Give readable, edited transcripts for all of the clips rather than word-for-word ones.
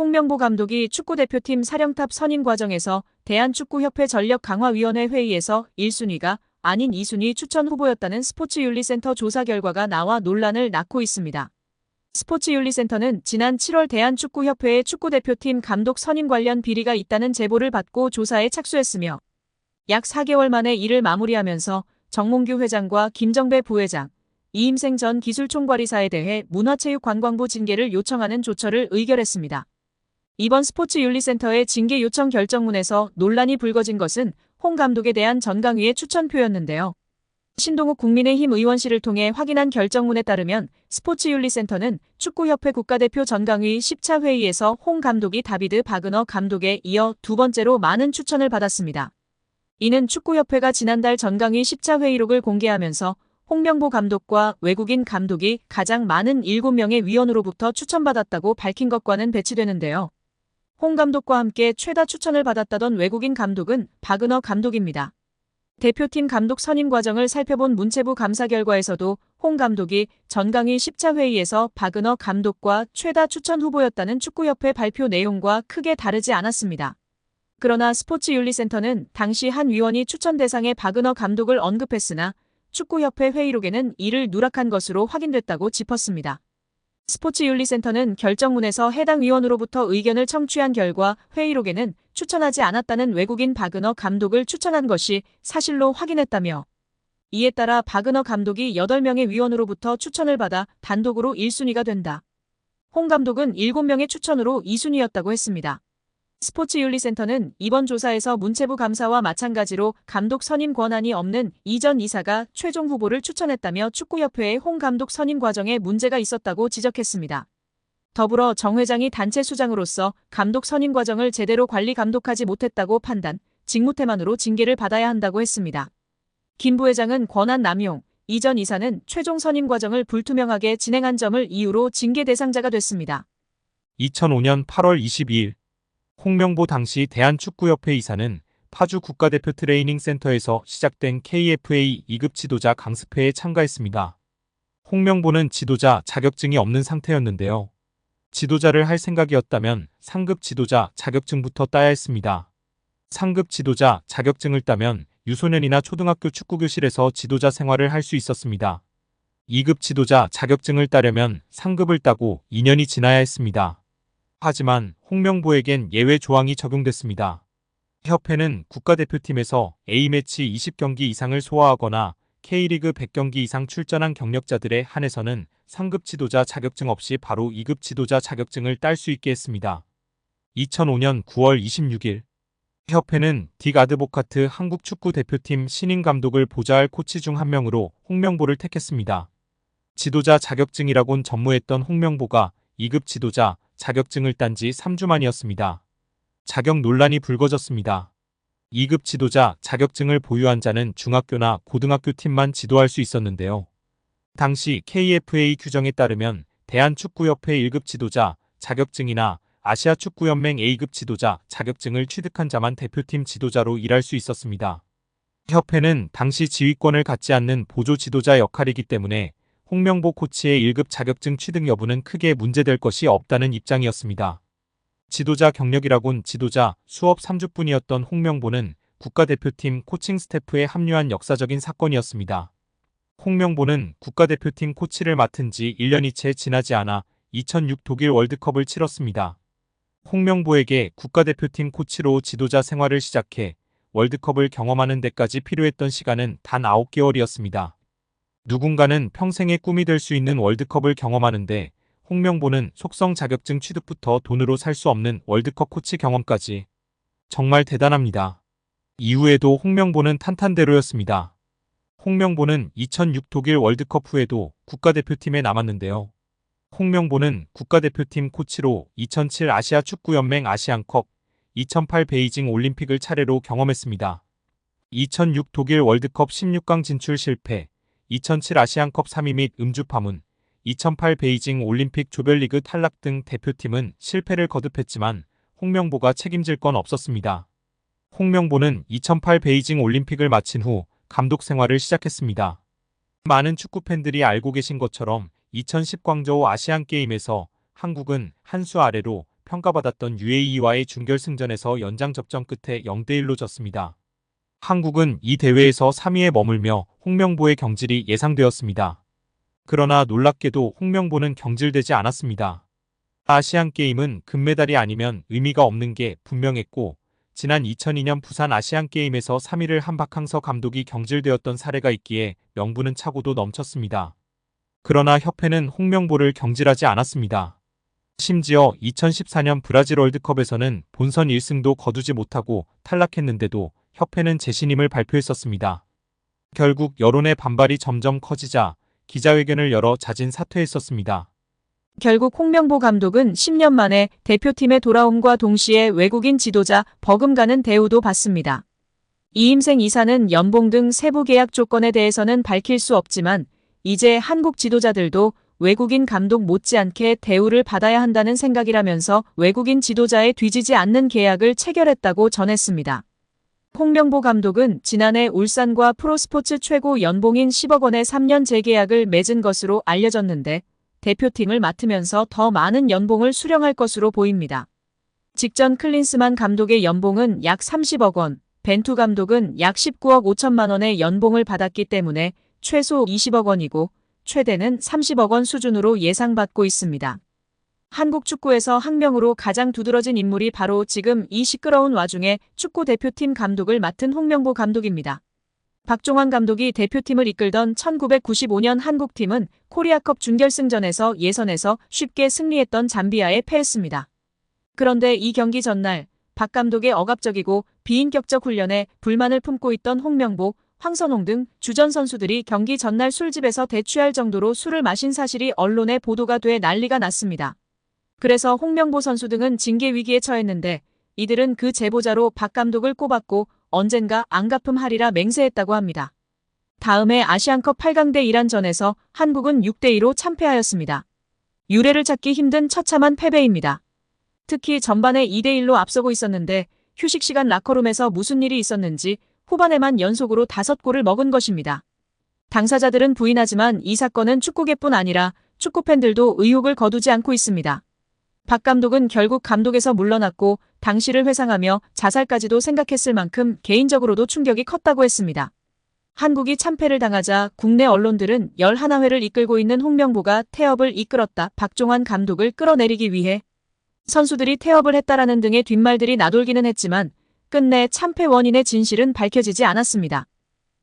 홍명보 감독이 축구대표팀 사령탑 선임 과정에서 대한축구협회 전력강화위원회 회의에서 1순위가 아닌 2순위 추천 후보였다는 스포츠윤리센터 조사 결과가 나와 논란을 낳고 있습니다. 스포츠윤리센터는 지난 7월 대한축구협회의 축구대표팀 감독 선임 관련 비리가 있다는 제보를 받고 조사에 착수했으며 약 4개월 만에 이를 마무리하면서 정몽규 회장과 김정배 부회장, 이임생 전 기술총괄이사에 대해 문화체육관광부 징계를 요청하는 조처를 의결했습니다. 이번 스포츠윤리센터의 징계 요청 결정문에서 논란이 불거진 것은 홍 감독에 대한 전강위의 추천표였는데요. 신동욱 국민의힘 의원실을 통해 확인한 결정문에 따르면 스포츠윤리센터는 축구협회 국가대표 전강위 10차 회의에서 홍 감독이 다비드 바그너 감독에 이어 두 번째로 많은 추천을 받았습니다. 이는 축구협회가 지난달 전강위 10차 회의록을 공개하면서 홍명보 감독과 외국인 감독이 가장 많은 7명의 위원으로부터 추천받았다고 밝힌 것과는 배치되는데요. 홍 감독과 함께 최다 추천을 받았다던 외국인 감독은 바그너 감독입니다. 대표팀 감독 선임 과정을 살펴본 문체부 감사 결과에서도 홍 감독이 전강위 10차 회의에서 바그너 감독과 최다 추천 후보였다는 축구협회 발표 내용과 크게 다르지 않았습니다. 그러나 스포츠윤리센터는 당시 한 위원이 추천 대상에 바그너 감독을 언급했으나 축구협회 회의록에는 이를 누락한 것으로 확인됐다고 짚었습니다. 스포츠윤리센터는 결정문에서 해당 위원으로부터 의견을 청취한 결과 회의록에는 추천하지 않았다는 외국인 바그너 감독을 추천한 것이 사실로 확인했다며 이에 따라 바그너 감독이 8명의 위원으로부터 추천을 받아 단독으로 1순위가 된다. 홍 감독은 7명의 추천으로 2순위였다고 했습니다. 스포츠윤리센터는 이번 조사에서 문체부 감사와 마찬가지로 감독 선임 권한이 없는 이전 이사가 최종 후보를 추천했다며 축구협회의 홍 감독 선임 과정에 문제가 있었다고 지적했습니다. 더불어 정 회장이 단체 수장으로서 감독 선임 과정을 제대로 관리 감독하지 못했다고 판단, 직무태만으로 징계를 받아야 한다고 했습니다. 김 부회장은 권한 남용, 이전 이사는 최종 선임 과정을 불투명하게 진행한 점을 이유로 징계 대상자가 됐습니다. 2005년 8월 22일 홍명보 당시 대한축구협회 이사는 파주 국가대표 트레이닝센터에서 시작된 KFA 2급 지도자 강습회에 참가했습니다. 홍명보는 지도자 자격증이 없는 상태였는데요. 지도자를 할 생각이었다면 상급 지도자 자격증부터 따야 했습니다. 상급 지도자 자격증을 따면 유소년이나 초등학교 축구교실에서 지도자 생활을 할 수 있었습니다. 2급 지도자 자격증을 따려면 상급을 따고 2년이 지나야 했습니다. 하지만 홍명보에겐 예외 조항이 적용됐습니다. 협회는 국가대표팀에서 A매치 20경기 이상을 소화하거나 K리그 100경기 이상 출전한 경력자들에 한해서는 상급 지도자 자격증 없이 바로 2급 지도자 자격증을 딸 수 있게 했습니다. 2005년 9월 26일 협회는 딕 아드보카트 한국 축구 대표팀 신인 감독을 보좌할 코치 중 한 명으로 홍명보를 택했습니다. 지도자 자격증이라곤 전무했던 홍명보가 2급 지도자 자격증을 딴 지 3주 만이었습니다. 자격 논란이 불거졌습니다. 2급 지도자 자격증을 보유한 자는 중학교나 고등학교 팀만 지도할 수 있었는데요. 당시 KFA 규정에 따르면 대한축구협회 1급 지도자 자격증이나 아시아축구연맹 A급 지도자 자격증을 취득한 자만 대표팀 지도자로 일할 수 있었습니다. 협회는 당시 지휘권을 갖지 않는 보조 지도자 역할이기 때문에 홍명보 코치의 1급 자격증 취득 여부는 크게 문제될 것이 없다는 입장이었습니다. 지도자 경력이라곤 지도자 수업 3주뿐이었던 홍명보는 국가대표팀 코칭 스태프에 합류한 역사적인 사건이었습니다. 홍명보는 국가대표팀 코치를 맡은 지 1년이 채 지나지 않아 2006 독일 월드컵을 치렀습니다. 홍명보에게 국가대표팀 코치로 지도자 생활을 시작해 월드컵을 경험하는 데까지 필요했던 시간은 단 9개월이었습니다. 누군가는 평생의 꿈이 될 수 있는 월드컵을 경험하는데 홍명보는 속성 자격증 취득부터 돈으로 살 수 없는 월드컵 코치 경험까지 정말 대단합니다. 이후에도 홍명보는 탄탄대로였습니다. 홍명보는 2006 독일 월드컵 후에도 국가대표팀에 남았는데요. 홍명보는 국가대표팀 코치로 2007 아시아축구연맹 아시안컵, 2008 베이징 올림픽을 차례로 경험했습니다. 2006 독일 월드컵 16강 진출 실패, 2007 아시안컵 3위 및 음주 파문, 2008 베이징 올림픽 조별리그 탈락 등 대표팀은 실패를 거듭했지만 홍명보가 책임질 건 없었습니다. 홍명보는 2008 베이징 올림픽을 마친 후 감독 생활을 시작했습니다. 많은 축구팬들이 알고 계신 것처럼 2010 광저우 아시안게임에서 한국은 한 수 아래로 평가받았던 UAE와의 준결승전에서 연장 접전 끝에 0대1로 졌습니다. 한국은 이 대회에서 3위에 머물며 홍명보의 경질이 예상되었습니다. 그러나 놀랍게도 홍명보는 경질되지 않았습니다. 아시안게임은 금메달이 아니면 의미가 없는 게 분명했고, 지난 2002년 부산 아시안게임에서 3위를 한 박항서 감독이 경질되었던 사례가 있기에 명분은 차고도 넘쳤습니다. 그러나 협회는 홍명보를 경질하지 않았습니다. 심지어 2014년 브라질 월드컵에서는 본선 1승도 거두지 못하고 탈락했는데도 협회는 재신임을 발표했었습니다. 결국 여론의 반발이 점점 커지자 기자회견을 열어 자진 사퇴했었습니다. 결국 홍명보 감독은 10년 만에 대표팀에 돌아옴과 동시에 외국인 지도자 버금가는 대우도 받습니다. 이임생 이사는 연봉 등 세부 계약 조건에 대해서는 밝힐 수 없지만 이제 한국 지도자들도 외국인 감독 못지않게 대우를 받아야 한다는 생각이라면서 외국인 지도자에 뒤지지 않는 계약을 체결했다고 전했습니다. 홍명보 감독은 지난해 울산과 프로스포츠 최고 연봉인 10억 원의 3년 재계약을 맺은 것으로 알려졌는데 대표팀을 맡으면서 더 많은 연봉을 수령할 것으로 보입니다. 직전 클린스만 감독의 연봉은 약 30억 원, 벤투 감독은 약 19억 5천만 원의 연봉을 받았기 때문에 최소 20억 원이고 최대는 30억 원 수준으로 예상받고 있습니다. 한국 축구에서 학명으로 가장 두드러진 인물이 바로 지금 이 시끄러운 와중에 축구 대표팀 감독을 맡은 홍명보 감독입니다. 박종환 감독이 대표팀을 이끌던 1995년 한국팀은 코리아컵 준결승전에서 예선에서 쉽게 승리했던 잠비아에 패했습니다. 그런데 이 경기 전날 박 감독의 억압적이고 비인격적 훈련에 불만을 품고 있던 홍명보, 황선홍 등 주전 선수들이 경기 전날 술집에서 대취할 정도로 술을 마신 사실이 언론에 보도가 돼 난리가 났습니다. 그래서 홍명보 선수 등은 징계 위기에 처했는데 이들은 그 제보자로 박 감독을 꼽았고 언젠가 안 갚음하리라 맹세했다고 합니다. 다음해 아시안컵 8강대 이란전에서 한국은 6대2로 참패하였습니다. 유례를 찾기 힘든 처참한 패배입니다. 특히 전반에 2대1로 앞서고 있었는데 휴식 시간 라커룸에서 무슨 일이 있었는지 후반에만 연속으로 5골을 먹은 것입니다. 당사자들은 부인하지만 이 사건은 축구계뿐 아니라 축구팬들도 의혹을 거두지 않고 있습니다. 박 감독은 결국 감독에서 물러났고 당시를 회상하며 자살까지도 생각했을 만큼 개인적으로도 충격이 컸다고 했습니다. 한국이 참패를 당하자 국내 언론들은 11회를 이끌고 있는 홍명보가 태업을 이끌었다. 박종환 감독을 끌어내리기 위해 선수들이 태업을 했다라는 등의 뒷말들이 나돌기는 했지만 끝내 참패 원인의 진실은 밝혀지지 않았습니다.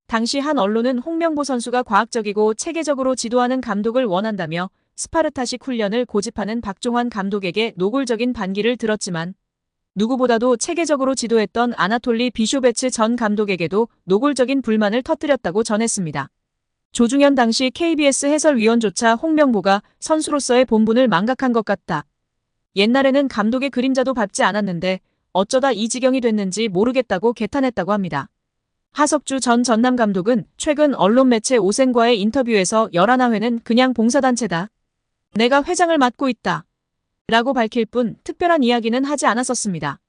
당시 한 언론은 홍명보 선수가 과학적이고 체계적으로 지도하는 감독을 원한다며 스파르타식 훈련을 고집하는 박종환 감독에게 노골적인 반기를 들었지만 누구보다도 체계적으로 지도했던 아나톨리 비쇼베츠 전 감독에게도 노골적인 불만을 터뜨렸다고 전했습니다. 조중현 당시 KBS 해설위원조차 홍명보가 선수로서의 본분을 망각한 것 같다. 옛날에는 감독의 그림자도 밟지 않았는데 어쩌다 이 지경이 됐는지 모르겠다고 개탄했다고 합니다. 하석주 전 전남 감독은 최근 언론 매체 오센과의 인터뷰에서 11회는 그냥 봉사단체다. 내가 회장을 맡고 있다. 라고 밝힐 뿐 특별한 이야기는 하지 않았었습니다.